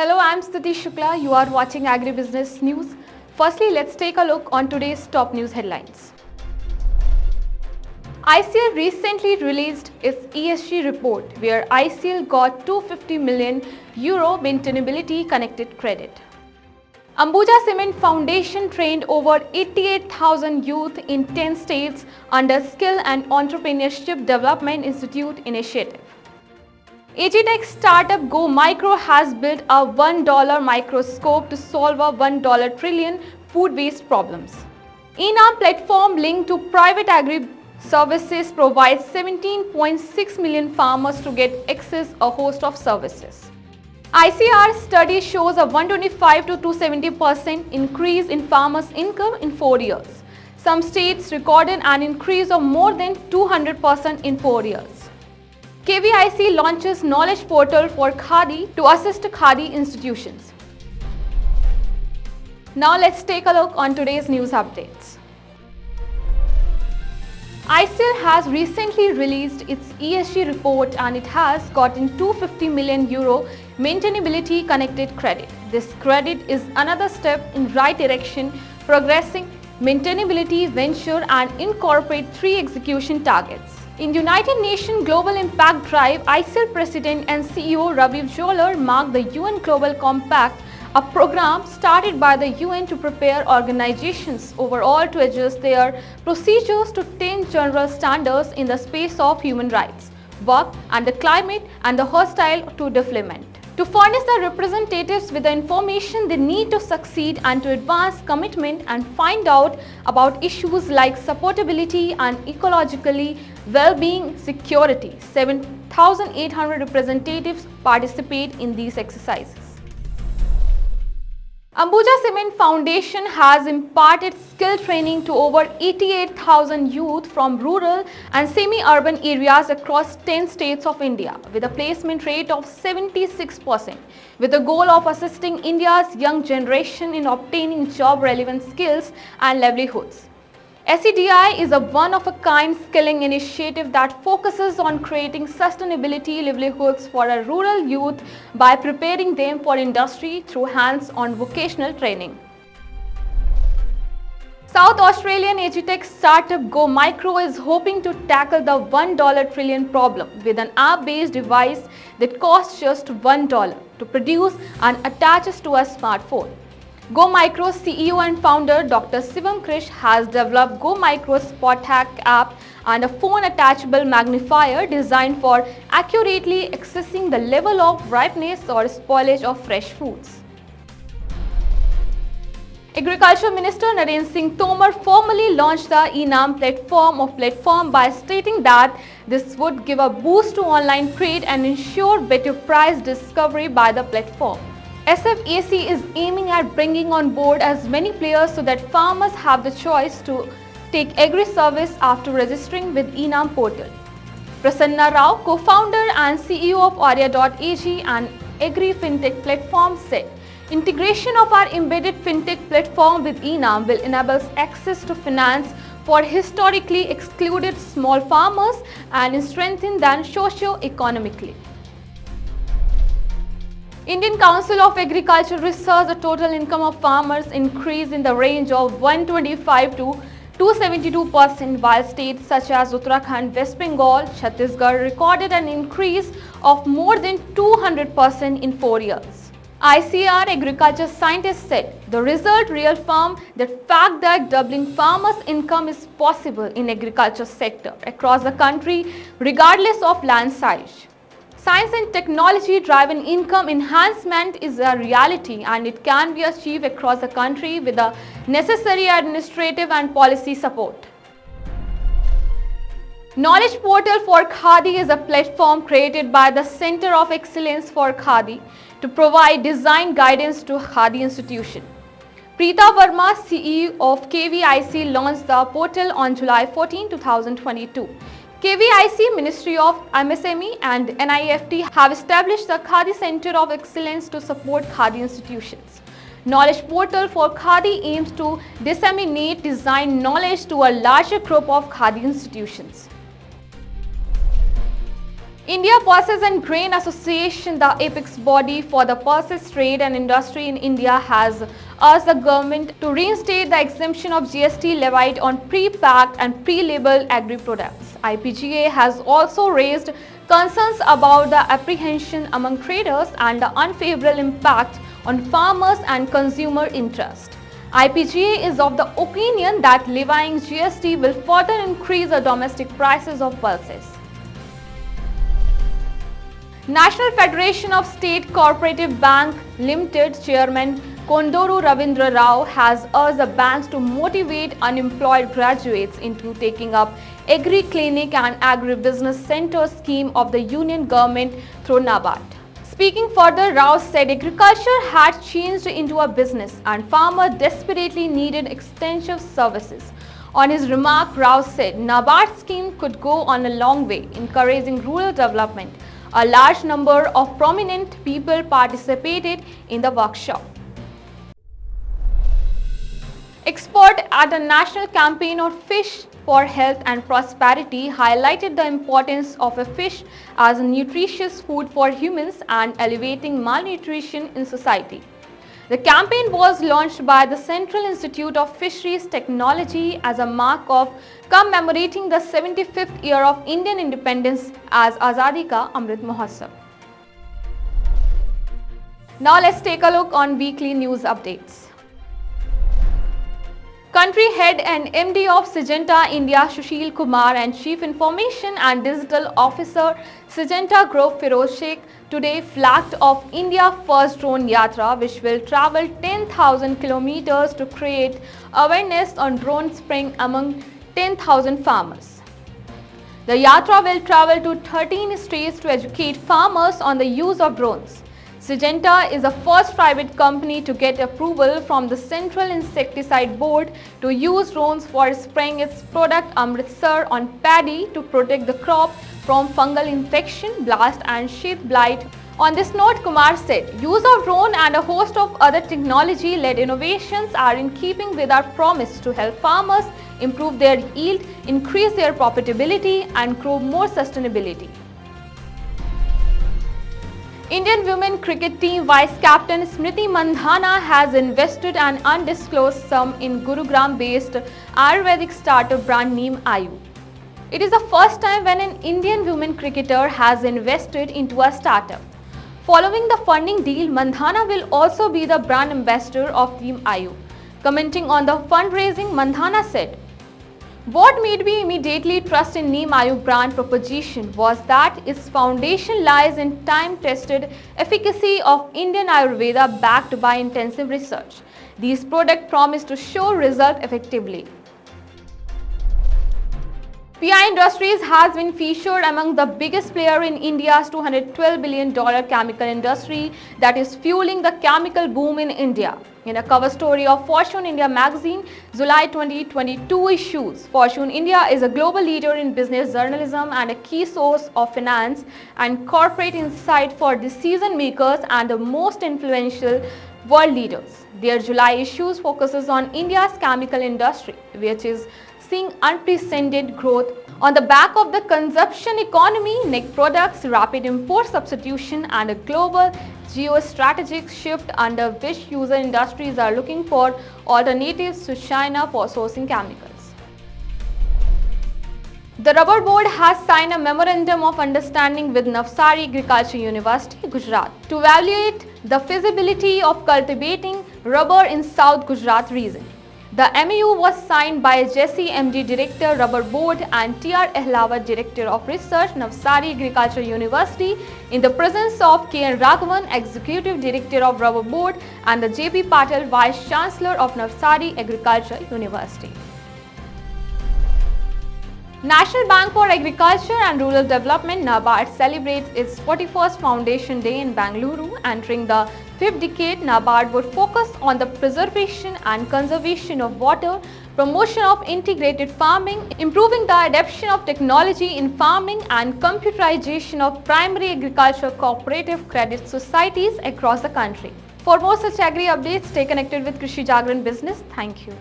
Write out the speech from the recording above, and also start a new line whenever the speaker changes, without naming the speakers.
Hello, I'm Smriti Shukla. You are watching Agri Business News. Firstly, let's take a look on today's top news headlines. ICL recently released its ESG report where ICL got €250 million maintainability connected credit. Ambuja Cement Foundation trained over 88,000 youth in 10 states under Skill and Entrepreneurship Development Institute initiative. AgTech startup GoMicro has built a $1 microscope to solve a $1 trillion food waste problems. ENAM platform linked to private agri-services provides 17.6 million farmers to get access a host of services. ICAR study shows a 125 to 270% increase in farmers' income in 4 years. Some states recorded an increase of more than 200% in 4 years. KVIC launches knowledge portal for Khadi to assist Khadi institutions. Now let's take a look on today's news updates. ICL has recently released its ESG report and it has gotten €250 million maintainability connected credit. This credit is another step in right direction, progressing maintainability venture and incorporate 3 execution targets. In United Nations Global Impact Drive, ICL President and CEO Raviv Joller marked the UN Global Compact, a program started by the UN to prepare organizations overall to adjust their procedures to 10 general standards in the space of human rights, work and the climate and the hostile to development. To furnish the representatives with the information they need to succeed and to advance commitment and find out about issues like supportability and ecologically well-being security. 7,800 representatives participate in these exercises. Ambuja Cement Foundation has imparted skill training to over 88,000 youth from rural and semi-urban areas across 10 states of India with a placement rate of 76%, with the goal of assisting India's young generation in obtaining job-relevant skills and livelihoods. SEDI is a one-of-a-kind skilling initiative that focuses on creating sustainability livelihoods for a rural youth by preparing them for industry through hands-on vocational training. South Australian agri-tech startup GoMicro is hoping to tackle the $1 trillion problem with an app-based device that costs just $1 to produce and attaches to a smartphone. GoMicro's CEO and founder Dr. Sivam Krish has developed GoMicro's Spot Hack app and a phone-attachable magnifier designed for accurately accessing the level of ripeness or spoilage of fresh fruits. Agriculture Minister Narendra Singh Tomar formally launched the ENAM platform by stating that this would give a boost to online trade and ensure better price discovery by the platform. SFAC is aiming at bringing on board as many players so that farmers have the choice to take agri-service after registering with ENAM portal. Prasanna Rao, co-founder and CEO of Arya.ag, an agri-fintech platform, said, "Integration of our embedded fintech platform with ENAM will enable access to finance for historically excluded small farmers and strengthen them socio-economically." Indian Council of Agriculture Research, the total income of farmers increased in the range of 125 to 272%, while states such as Uttarakhand, West Bengal, Chhattisgarh recorded an increase of more than 200% in 4 years. ICAR agriculture scientists said the result reaffirmed the fact that doubling farmers' income is possible in agriculture sector across the country regardless of land size. Science and technology driven income enhancement is a reality and it can be achieved across the country with the necessary administrative and policy support. Knowledge Portal for Khadi is a platform created by the Center of Excellence for Khadi to provide design guidance to Khadi institution. Preeta Verma, CEO of KVIC, launched the portal on July 14, 2022. KVIC, Ministry of MSME and NIFT have established the Khadi Center of Excellence to support Khadi institutions. Knowledge Portal for Khadi aims to disseminate design knowledge to a larger group of Khadi institutions. India Pulses and Grain Association, the apex body for the pulses trade and industry in India, has asked the government to reinstate the exemption of GST levied on pre-packed and pre-labeled agri-products. IPGA has also raised concerns about the apprehension among traders and the unfavorable impact on farmers and consumer interest. IPGA is of the opinion that levying GST will further increase the domestic prices of pulses. National Federation of State Cooperative Bank Limited Chairman Kondoru Ravindra Rao has urged the banks to motivate unemployed graduates into taking up Agri Clinic and Agri Business Centres scheme of the Union Government through NABARD. Speaking further, Rao said agriculture had changed into a business and farmers desperately needed extensive services. On his remark, Rao said NABARD scheme could go on a long way, encouraging rural development. A large number of prominent people participated in the workshop. Expert at the National Campaign of Fish for Health and Prosperity highlighted the importance of a fish as a nutritious food for humans and alleviating malnutrition in society. The campaign was launched by the Central Institute of Fisheries Technology as a mark of commemorating the 75th year of Indian independence as Azadi Ka Amrit Mahotsav. Now let's take a look on weekly news updates. Country Head and MD of Syngenta India Sushil Kumar and Chief Information and Digital Officer Syngenta Group Feroz Sheikh today flagged off India's first Drone Yatra, which will travel 10,000 kilometers to create awareness on drone spraying among 10,000 farmers. The Yatra will travel to 13 states to educate farmers on the use of drones. Syngenta is the first private company to get approval from the Central Insecticide Board to use drones for spraying its product Amritsar on paddy to protect the crop from fungal infection, blast and sheath blight. On this note, Kumar said, use of drone and a host of other technology-led innovations are in keeping with our promise to help farmers improve their yield, increase their profitability and grow more sustainability. Indian women cricket team vice captain Smriti Mandhana has invested an undisclosed sum in Gurugram-based Ayurvedic startup brand Neem Ayu. It is the first time when an Indian women cricketer has invested into a startup. Following the funding deal, Mandhana will also be the brand ambassador of Neem Ayu. Commenting on the fundraising, Mandhana said, "What made me immediately trust in Neem Ayu brand proposition was that its foundation lies in time-tested efficacy of Indian Ayurveda backed by intensive research. These products promise to show results effectively." PI Industries has been featured among the biggest player in India's $212 billion chemical industry that is fueling the chemical boom in India. In a cover story of Fortune India magazine, July 2022 issues, Fortune India is a global leader in business journalism and a key source of finance and corporate insight for decision makers and the most influential world leaders. Their July issues focuses on India's chemical industry, which is seeing unprecedented growth on the back of the consumption economy, niche products, rapid import substitution and a global geostrategic shift under which user industries are looking for alternatives to China for sourcing chemicals. The Rubber Board has signed a memorandum of understanding with Navsari Agriculture University, Gujarat, to evaluate the feasibility of cultivating rubber in South Gujarat region. The MOU was signed by Jesse MD Director, Rubber Board and TR Ehlawat Director of Research, Navsari Agriculture University, in the presence of KN Raghavan, Executive Director of Rubber Board and the JP Patel, Vice Chancellor of Navsari Agriculture University. National Bank for Agriculture and Rural Development NABARD celebrates its 41st Foundation Day in Bangalore. Entering the 5th decade, NABARD would focus on the preservation and conservation of water, promotion of integrated farming, improving the adoption of technology in farming and computerization of primary agriculture cooperative credit societies across the country. For more such agri updates, stay connected with Krishi Jagran Business. Thank you.